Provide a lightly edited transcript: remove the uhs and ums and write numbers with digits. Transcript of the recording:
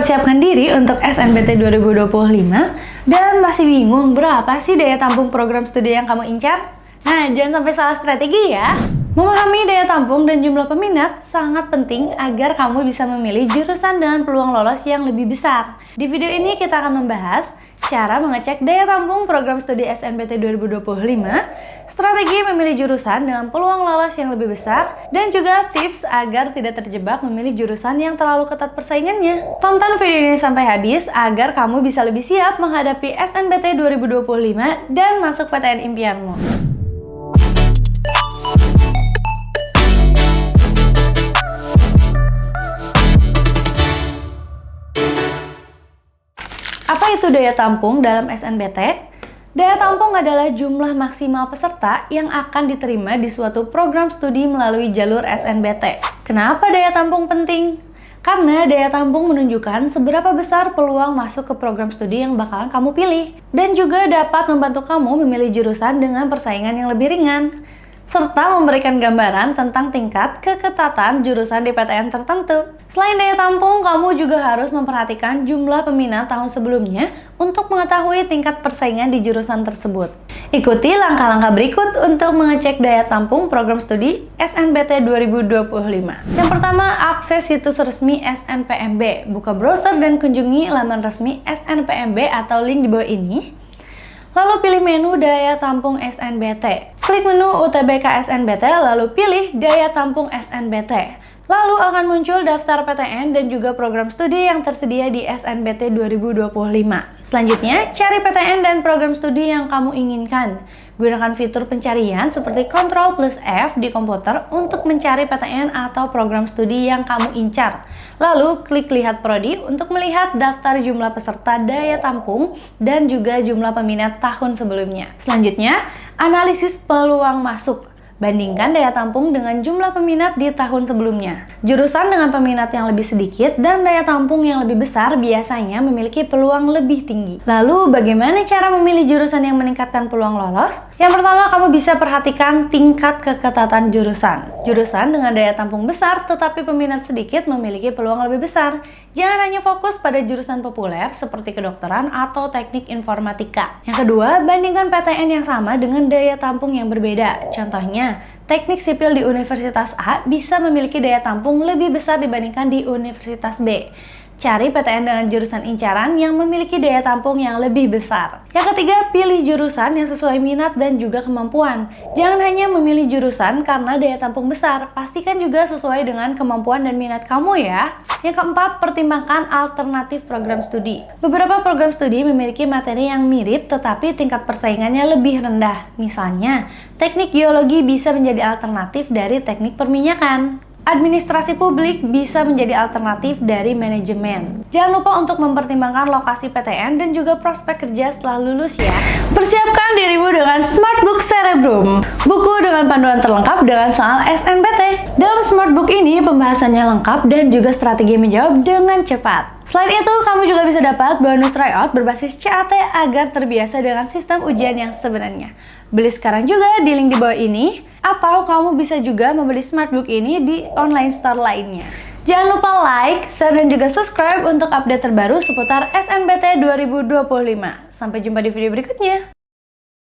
mempersiapkan diri untuk SNBT 2025 dan masih bingung berapa sih daya tampung program studi yang kamu incar? Nah, jangan sampai salah strategi ya. Memahami daya tampung dan jumlah peminat sangat penting agar kamu bisa memilih jurusan dengan peluang lolos yang lebih besar. Di video ini kita akan membahas cara mengecek daya tampung program studi SNBT 2025, strategi memilih jurusan dengan peluang lolos yang lebih besar, dan juga tips agar tidak terjebak memilih jurusan yang terlalu ketat persaingannya. Tonton video ini sampai habis agar kamu bisa lebih siap menghadapi SNBT 2025 dan masuk PTN impianmu. Apa itu daya tampung dalam SNBT? Daya tampung adalah jumlah maksimal peserta yang akan diterima di suatu program studi melalui jalur SNBT. Kenapa daya tampung penting? Karena daya tampung menunjukkan seberapa besar peluang masuk ke program studi yang bakalan kamu pilih. Dan juga dapat membantu kamu memilih jurusan dengan persaingan yang lebih ringan, serta memberikan gambaran tentang tingkat keketatan jurusan di PTN tertentu. Selain daya tampung, kamu juga harus memperhatikan jumlah peminat tahun sebelumnya untuk mengetahui tingkat persaingan di jurusan tersebut. Ikuti langkah-langkah berikut untuk mengecek daya tampung program studi SNBT 2025. Yang pertama, akses situs resmi SNPMB. Buka browser dan kunjungi laman resmi SNPMB atau link di bawah ini. Lalu pilih menu daya tampung SNBT. Klik menu UTBK SNBT, lalu pilih daya tampung SNBT. Lalu akan muncul daftar PTN dan juga program studi yang tersedia di SNBT 2025. Selanjutnya, cari PTN dan program studi yang kamu inginkan. Gunakan fitur pencarian seperti Ctrl+F di komputer untuk mencari PTN atau program studi yang kamu incar. Lalu, klik Lihat Prodi untuk melihat daftar jumlah peserta daya tampung dan juga jumlah peminat tahun sebelumnya. Selanjutnya, analisis peluang masuk. Bandingkan daya tampung dengan jumlah peminat di tahun sebelumnya. Jurusan dengan peminat yang lebih sedikit dan daya tampung yang lebih besar biasanya memiliki peluang lebih tinggi. Lalu, bagaimana cara memilih jurusan yang meningkatkan peluang lolos? Yang pertama, kamu bisa perhatikan tingkat keketatan jurusan. Jurusan dengan daya tampung besar tetapi peminat sedikit memiliki peluang lebih besar. Jangan hanya fokus pada jurusan populer seperti kedokteran atau teknik informatika. Yang kedua, bandingkan PTN yang sama dengan daya tampung yang berbeda. Contohnya, teknik sipil di Universitas A bisa memiliki daya tampung lebih besar dibandingkan di Universitas B. Cari PTN dengan jurusan incaran yang memiliki daya tampung yang lebih besar. Yang ketiga, pilih jurusan yang sesuai minat dan juga kemampuan. Jangan hanya memilih jurusan karena daya tampung besar, pastikan juga sesuai dengan kemampuan dan minat kamu ya. Yang keempat, pertimbangkan alternatif program studi. Beberapa program studi memiliki materi yang mirip tetapi tingkat persaingannya lebih rendah. Misalnya, teknik geologi bisa menjadi alternatif dari teknik perminyakan. Administrasi publik bisa menjadi alternatif dari manajemen. Jangan lupa untuk mempertimbangkan lokasi PTN dan juga prospek kerja setelah lulus ya. Persiapkan dirimu dengan Smartbook Cerebrum, buku dengan panduan terlengkap dengan soal SNBT. Dalam Smartbook ini pembahasannya lengkap dan juga strategi menjawab dengan cepat. Selain itu, kamu juga bisa dapat bonus tryout berbasis CAT agar terbiasa dengan sistem ujian yang sebenarnya. Beli sekarang juga di link di bawah ini, atau kamu bisa juga membeli Smartbook ini di online store lainnya. Jangan lupa like, share, dan juga subscribe untuk update terbaru seputar SNBT 2025. Sampai jumpa di video berikutnya.